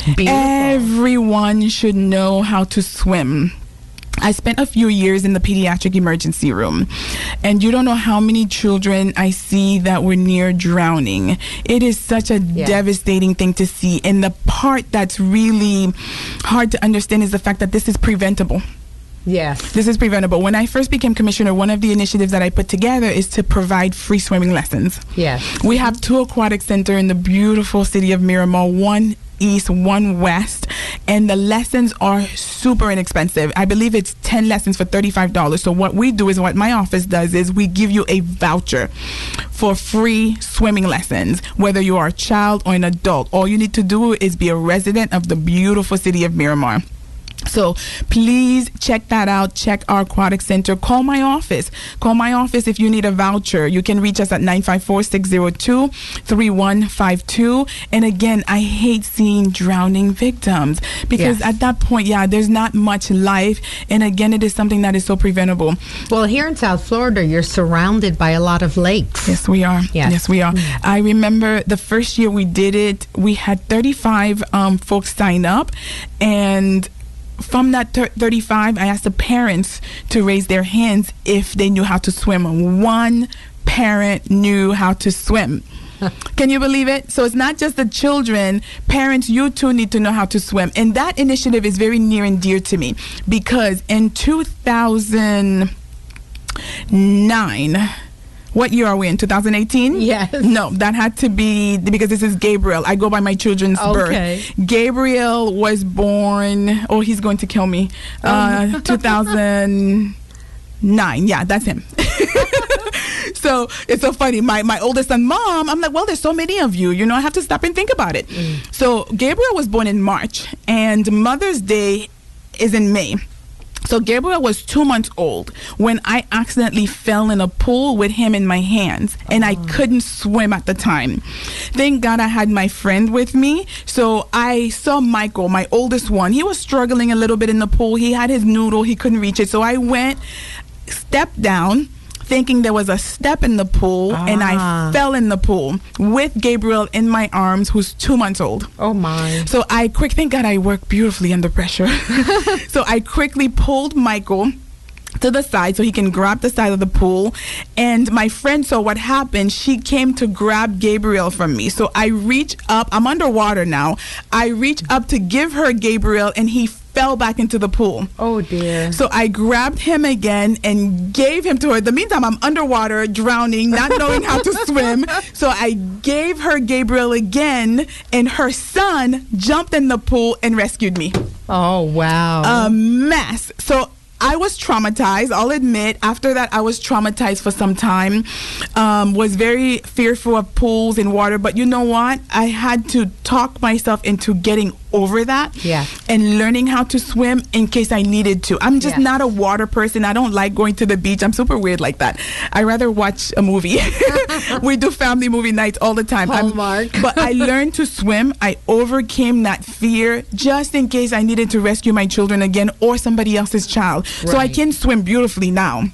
Beautiful. Everyone should know how to swim. I spent a few years in the pediatric emergency room, and you don't know how many children I see that were near drowning. It is such a devastating thing to see. And the part that's really hard to understand is the fact that this is preventable. Yes. This is preventable. When I first became commissioner, one of the initiatives that I put together is to provide free swimming lessons. Yes. We have 2 aquatic centers in the beautiful city of Miramar, one east, one west, and the lessons are super inexpensive. I believe it's 10 lessons for $35. So what we do is, what my office does is we give you a voucher for free swimming lessons, whether you are a child or an adult. All you need to do is be a resident of the beautiful city of Miramar. So please check that out. Check our aquatic center. Call my office. Call my office if you need a voucher. You can reach us at 954-602-3152. And again, I hate seeing drowning victims because at that point, there's not much life. And again, it is something that is so preventable. Well, here in South Florida, you're surrounded by a lot of lakes. Yes, we are. Yes, we are. I remember the first year we did it, we had 35 folks sign up, and from that 35, I asked the parents to raise their hands if they knew how to swim. One parent knew how to swim. Can you believe it? So it's not just the children. Parents, you too need to know how to swim. And that initiative is very near and dear to me because in 2009... What year are we in? 2018? Yes. No, that had to be because this is Gabriel. I go by my children's birth. Gabriel was born. Oh, he's going to kill me. 2009. Yeah, that's him. So it's so funny. My oldest son, Mom, I'm like, well, there's so many of you. I have to stop and think about it. So Gabriel was born in March, and Mother's Day is in May. So Gabriel was 2 months old when I accidentally fell in a pool with him in my hands, and I couldn't swim at the time. Thank God I had my friend with me. So I saw Michael, my oldest one. He was struggling a little bit in the pool. He had his noodle. He couldn't reach it. So I went, stepped down, thinking there was a step in the pool, and I fell in the pool with Gabriel in my arms, who's 2 months old. Oh my. So thank God I work beautifully under pressure. So I quickly pulled Michael to the side so he can grab the side of the pool, and my friend saw what happened. She came to grab Gabriel from me. So I reach up, I'm underwater now. I reach up to give her Gabriel, and he fell back into the pool. Oh dear. So I grabbed him again and gave him to her. In the meantime, I'm underwater, drowning, not knowing how to swim. So I gave her Gabriel again, and her son jumped in the pool and rescued me. Oh, wow. A mess. So I was traumatized. I'll admit, after that, I was traumatized for some time. Was very fearful of pools and water. But you know what? I had to talk myself into getting over that and learning how to swim in case I needed to. I'm just not a water person. I don't like going to the beach. I'm super weird like that. I rather watch a movie. We do family movie nights all the time. But I learned to swim. I overcame that fear just in case I needed to rescue my children again or somebody else's child. Right. So I can swim beautifully now.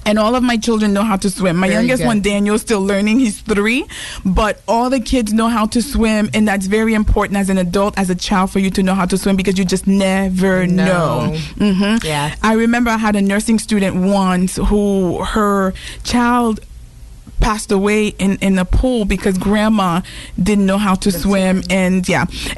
And all of my children know how to swim. My youngest one, Daniel, is still learning. He's 3. But all the kids know how to swim. And that's very important as an adult, as a child, for you to know how to swim because you just never know. Yeah. I remember I had a nursing student once who her child passed away in the pool because grandma didn't know how to swim. And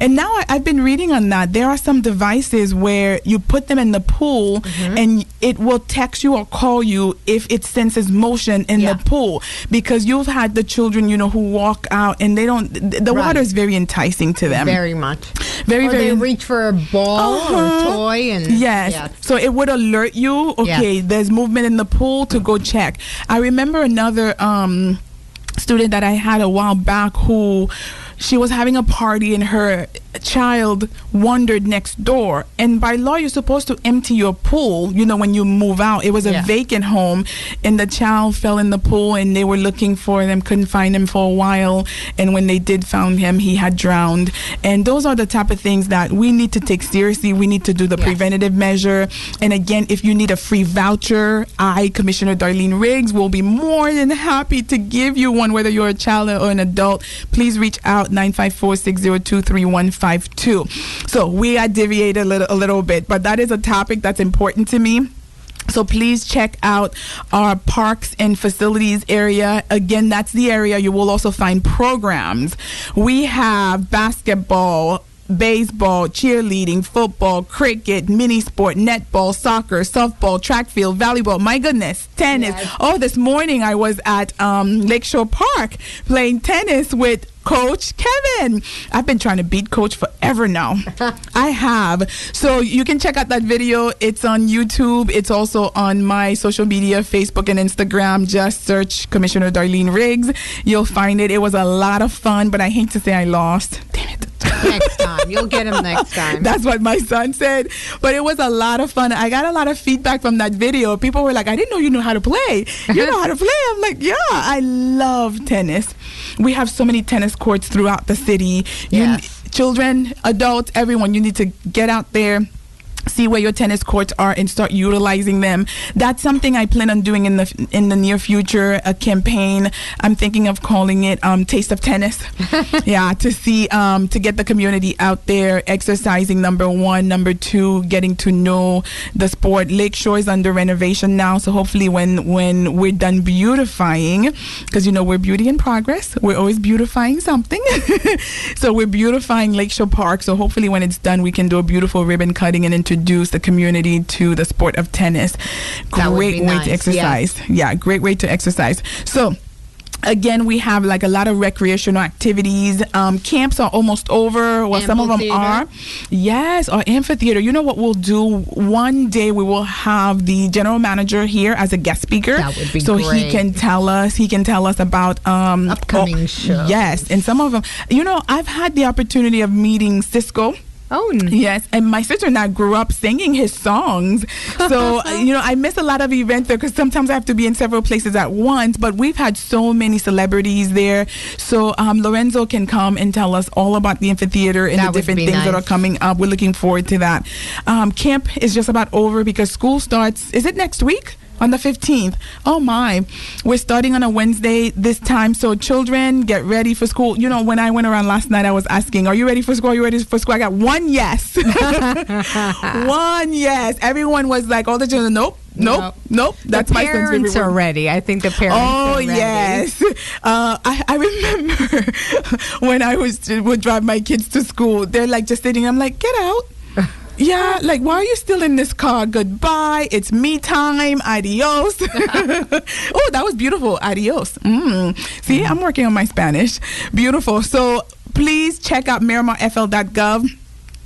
now I've been reading on that. There are some devices where you put them in the pool and it will text you or call you if it senses motion in the pool, because you've had the children who walk out and they don't, the water is very enticing to them. Very much. Very, or very. They reach for a ball or a toy and so it would alert you, there's movement in the pool, to go check. I remember another student that I had a while back who she was having a party and her child wandered next door. And by law, you're supposed to empty your pool, when you move out. It was a vacant home, and the child fell in the pool, and they were looking for them, couldn't find him for a while. And when they did found him, he had drowned. And those are the type of things that we need to take seriously. We need to do the preventative measure. And again, if you need a free voucher, I, Commissioner Darlene Riggs, will be more than happy to give you one, whether you're a child or an adult. Please reach out, 954-602-3152. So we are deviated a little bit, but that is a topic that's important to me. So please check out our parks and facilities area. Again, that's the area you will also find programs. We have basketball, baseball, cheerleading, football, cricket, mini sport, netball, soccer, softball, track field, volleyball, my goodness, tennis. Yes. Oh, this morning I was at Lakeshore Park playing tennis with Coach Kevin. I've been trying to beat Coach forever now. I have. So you can check out that video. It's on YouTube. It's also on my social media, Facebook and Instagram. Just search Commissioner Darlene Riggs. You'll find it. It was a lot of fun, but I hate to say I lost. Damn it. Next time. You'll get him next time. That's what my son said. But it was a lot of fun. I got a lot of feedback from that video. People were like, I didn't know you knew how to play. You know how to play? I'm like, yeah, I love tennis. We have so many tennis courts throughout the city. Yes. Children, adults, everyone, you need to get out there, see where your tennis courts are and start utilizing them. That's something I plan on doing in the near future, a campaign. I'm thinking of calling it Taste of Tennis. Yeah, to see to get the community out there exercising, number one. Number two, getting to know the sport. Lakeshore is under renovation now, so hopefully when we're done beautifying, because we're beauty in progress, we're always beautifying something. So we're beautifying Lakeshore Park, so hopefully when it's done we can do a beautiful ribbon cutting and introduce the community to the sport of tennis. Great way to exercise. Yeah, great way to exercise. So again, we have like a lot of recreational activities. Camps are almost over. Well, some of them are. Yes, our amphitheater. You know what we'll do? One day we will have the general manager here as a guest speaker. That would be so great. he can tell us about upcoming shows. Yes, and some of them. I've had the opportunity of meeting Cisco. Oh, yes, and my sister and I grew up singing his songs. So, I miss a lot of events there because sometimes I have to be in several places at once, but we've had so many celebrities there. So, Lorenzo can come and tell us all about the amphitheater and the different things that are coming up. We're looking forward to that. Camp is just about over because school starts, is it next week? On the 15th. Oh my. We're starting on a Wednesday this time. So children, get ready for school. When I went around last night, I was asking, are you ready for school? Are you ready for school? I got one yes. One yes. Everyone was like, all the children, nope. That's my son's favorite word. The parents are ready. I think the parents are ready. Oh, yes. I remember when I would drive my kids to school, they're like just sitting. I'm like, get out. Yeah, like, why are you still in this car? Goodbye. It's me time. Adios. Oh, that was beautiful. Adios. See, I'm working on my Spanish. Beautiful. So please check out miramarfl.gov.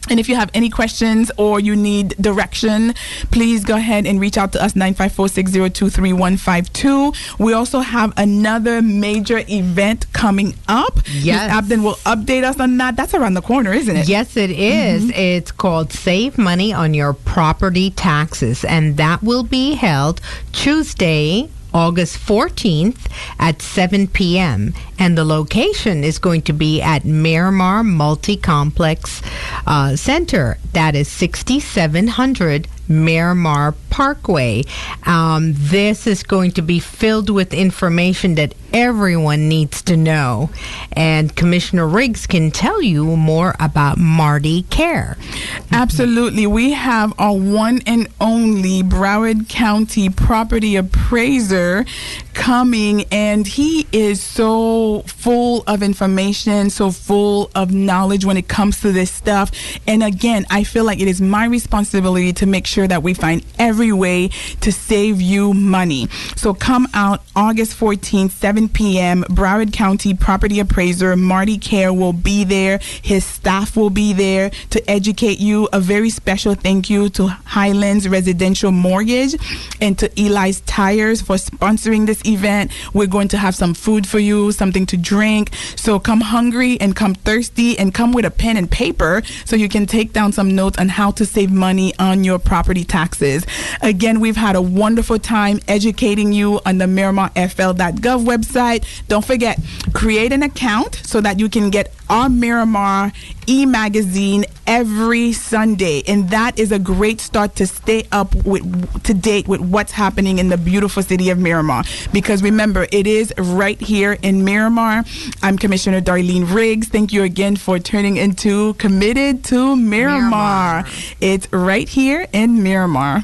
And if you have any questions or you need direction, please go ahead and reach out to us, 954-602-3152. We also have another major event coming up. Yes. Ms. Abden will update us on that. That's around the corner, isn't it? Yes, it is. Mm-hmm. It's called Save Money on Your Property Taxes, and that will be held Tuesday, August 14th at 7 p.m. And the location is going to be at Miramar Multi-Complex Center. That is 6700 Miramar Parkway. This is going to be filled with information that everyone needs to know. And Commissioner Riggs can tell you more about Marty Care. Absolutely. We have our one and only Broward County property appraiser coming, and he is so full of information, so full of knowledge when it comes to this stuff. And again, I feel like it is my responsibility to make sure that we find every way to save you money. So come out August 14th, 7 p.m. Broward County property appraiser Marty Care will be there. His staff will be there to educate you. A very special thank you to Highlands Residential Mortgage and to Eli's Tires for sponsoring this event. We're going to have some food for you, something to drink. So come hungry and come thirsty and come with a pen and paper so you can take down some notes on how to save money on your property taxes. Again, we've had a wonderful time educating you on the miramarfl.gov website. Don't forget, create an account so that you can get our Miramar e-magazine every Sunday, and that is a great start to stay to date with what's happening in the beautiful city of Miramar, because remember, it is right here in Miramar. I'm Commissioner Darlene Riggs. Thank you again for turning into Committed to Miramar. It's right here in Miramar.